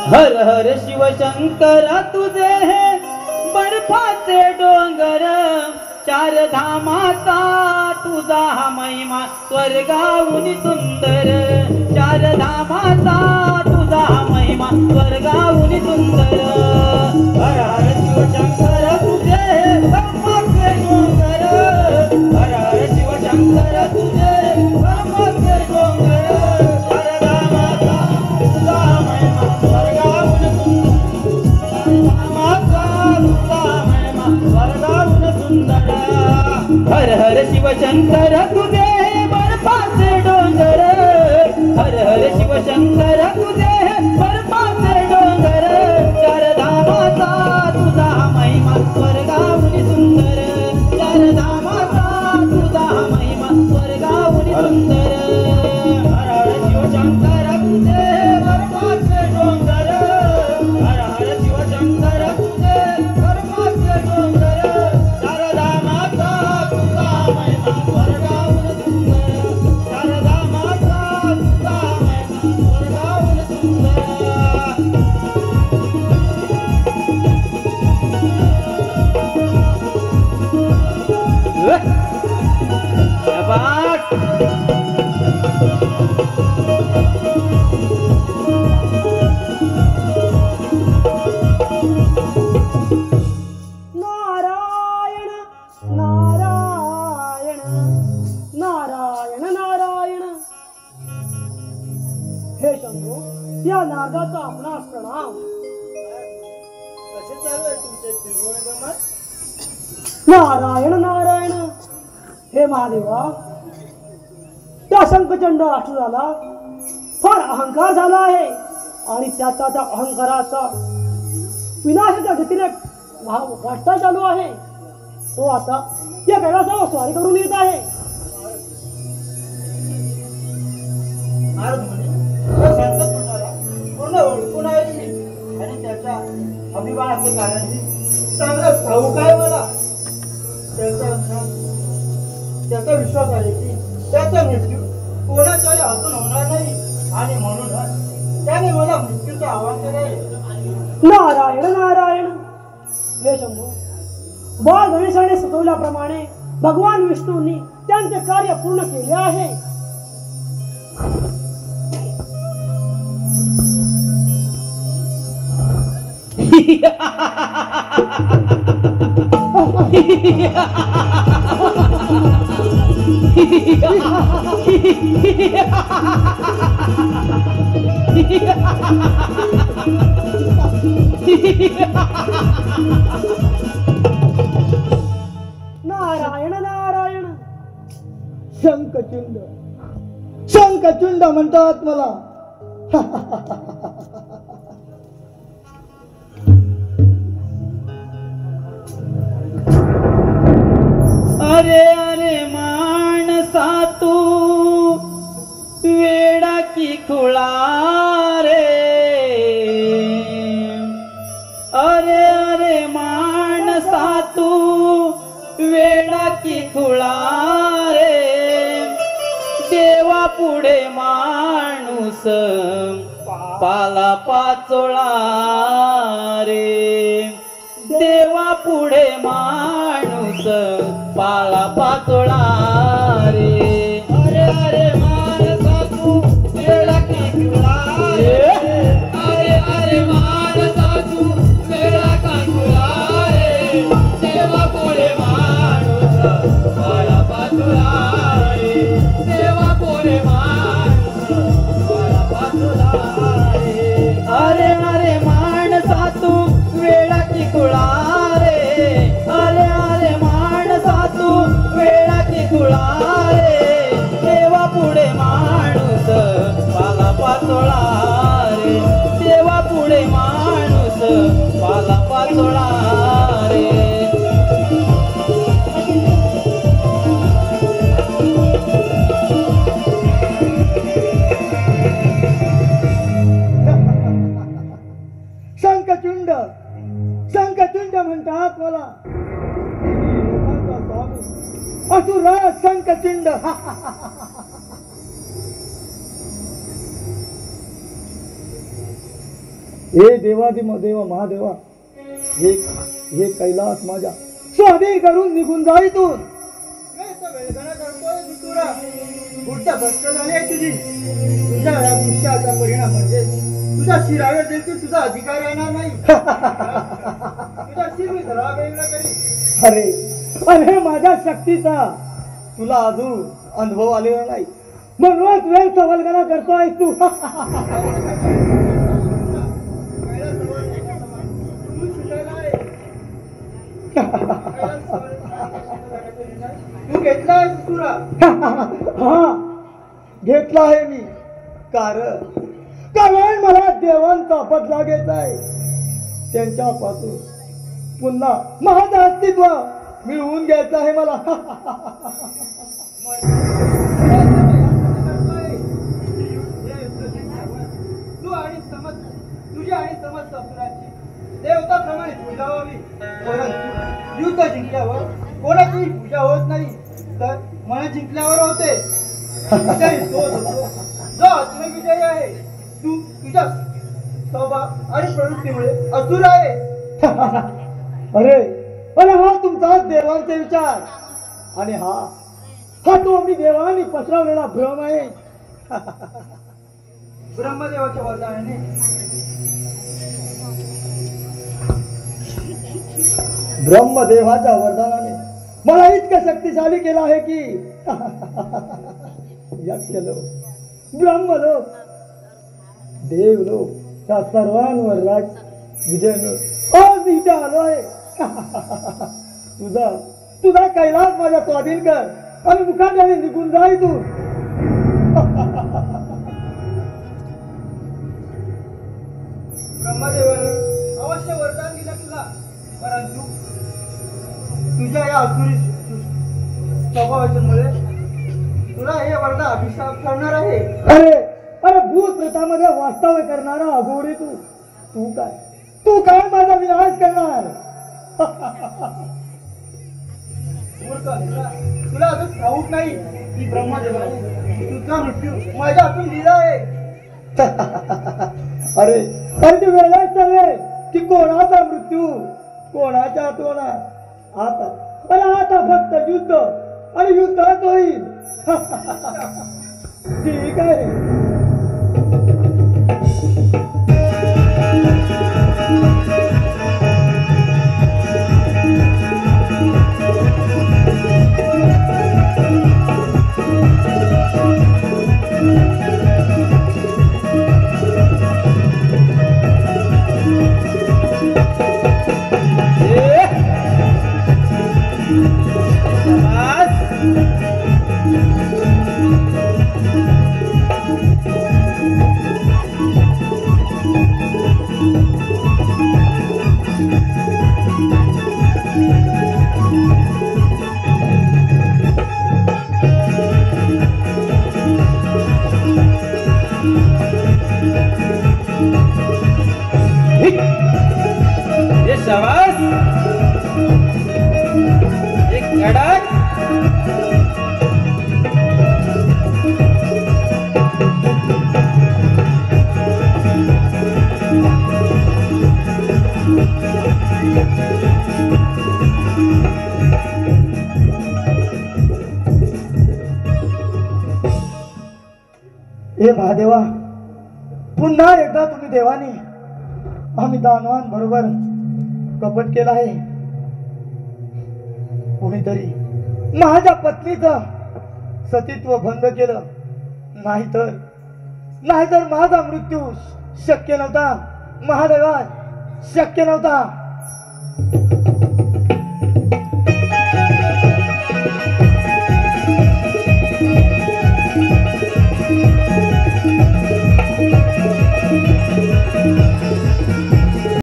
हर हर शिवशंकर तुझे हे बर्फाचे डोंगर, चार धामाचा तुझा हा महिमा स्वर्गाहून सुंदर, चार धामाचा तुझा हा महिमा स्वर्गाहून सुंदर. हर हर शिवशंकर तुझे हे बर्फाचे डोंगर, हर हर शिवशंकर तुझे बर्फाचे डोंगर, चार धामाचा तुझा हा महिमा स्वर्गाहून सुंदर. हर हर शिवशंकर तुझे बर्फाचे डोंगर, हर हर शिवशंकर तुझे बर्फाचे डोंगर, चार धामाचा तुझा महिमा स्वर्गाहून सुंदर, चार धामाचा तुझा महिमा स्वर्गाहून सुंदर. हर हर शिवशंकर तुझे बर्फाचे डोंगर, हर हर शिवशंकर तुझे बर्फाचे डोंगर, चार धामाचा तुझा महिमा स्वर्गाहून सुंदर, चार धामाचा तुझा महिमा स्वर्गाहून सुंदर. शाबास. नारायण नारायण नारायण नारायण. हे शंभू, या नागाचा आपणास प्रणाम. कसे चालू आहे तुमचे त्रिभुवन गमत? नारायण नारायण. हे महादेवा, त्या शंखचंड राष्ट्राला फार अहंकार झाला आहे आणि त्याचा त्या अहंकाराचा विनाशाच्या गतीने वाटचाल चालू आहे. तो आता या कैलासावर स्वारी करून येत आहे. पूर्ण ओळखून आहे आणि त्याच्या अभिमानाचे कारण चांगलं ठाऊक आहे मला. त्याचा विश्वास आहे की त्याचा मृत्यू कोणाच्याही हातून होणार नाही आणि म्हणून त्याने मला मृत्यूचं आव्हान केलं आहे. नारायण नारायण. हे शंभू, बाळ गणेशाने सुचवल्याप्रमाणे भगवान विष्णूंनी त्यांचे कार्य पूर्ण केले आहे. नारायण नारायण. शंखचूड शंखचूड म्हणतात मला. अरे अरे माणसा तू वेडा की खुळा रे, अरे अरे माणसा तू वेडा की खुळा रे, देवा पुढे माणूस पाला पाचोळा रे, देवा पुढे माणूस पाला पाचोळा रे. अरे अरे माणसा तू वेडा की खुळा रे, अरे अरे माणसा तू वेडा का खुळा रे, देवा पुढे माणूस पाला पाचोळा रे, देवा पुढे माणूस पाला पाचोळा रे. अरे अरे माणसा तू वेडा की खुळा रे, अरे अरे माणसा तू वेडा की खुळा रे, देवा पुढे माणूस पाला पाचोळा रे, देवा पुढे माणूस पाला पाचोळा रे. शंखचूड शंखचूड म्हणतात मला. असुरा शंखचूड. हे देवा महादेवा, हे हे कैलास माझ्या स्वाधीन करून निघून जा इथून. वेळगणा करतोय तुरा पुढच्या भक्त झाली आहे तुझी. तुझ्या या दृश्याचा परिणाम म्हणजे तुझ्या शिरावर देखील तुझा अधिकार येणार नाही. तुझा शिर मी धरा वेगळा करी. अरे अरे माझ्या शक्तीचा तुला अजून अनुभव आलेला नाही म्हणून वेळ सवलगणा करतोय तू. तू शिकायला आहे. तू घेतलाय तुरा. हा घेतला आहे मी, कारण मला देवांचा बदला घ्यायचा आहे. त्यांच्यापासून पुन्हा माझं अस्तित्व मिळवून घ्यायचं आहे मला. तू आणि समज तुझी आणि समज ससुराची देवताप्रमाणे पूजा व्हावी. परंतु युद्ध जिंकल्यावर कोणाचीही पूजा होत नाही, तर मन जिंकल्यावर होते. विजयी तोच होतो जो आत्मविजयी आहे. तू तुझ्या स्वभाव आणि प्रवृत्तीमुळे असुर आहे. अरे अरे हा तुमचा देवांचे विचार आणि हा तो मी देवाने पसरवलेला भ्रम आहे. ब्रह्मदेवाच्या वरदानाने ब्रह्मदेवाच्या वरदानाने मला इतकं शक्तिशाली केलं आहे की यक्षलोक, ब्रह्मलोक, देवलोक या सर्वांवर राज विजय मिळवून आज इथे आलो आहे. तुझा कैलास माझ्या स्वाधीन कर आणि मुखाने निघून जा इथून. ब्रह्मदेवाने अवश्य वरदान दिलं तुला, परंतु तुझ्या या असुरी स्वभावाच्यामुळे तुला हे वरदान अभिशाप करणार आहे. अरे अरे भूत प्रेतामध्ये वास्तव्य करणारा अघोरी तू काय माझा विनाश करणार. मूर्ख असला, तुला अजून ठाऊक नाही की ब्रह्मदेवाने तुझा मृत्यू माझ्या हातून दिला आहे. अरे अरे तू वेळाच चालले की कोणाचा मृत्यू कोणाच्या हातून. आता फक्त युद्ध आणि युद्धात होईल. ठीक आहे. शाबास, एक धडक. हे महादेवा, पुन्हा एकदा तुम्ही देवाने आम्ही दानवान बरोबर कपट केला आहे. कोणीतरी माझ्या पत्नीचं सतीत्व भंग केलं, नाहीतर माझा मृत्यू शक्य नव्हता. महादेवा शक्य नव्हता.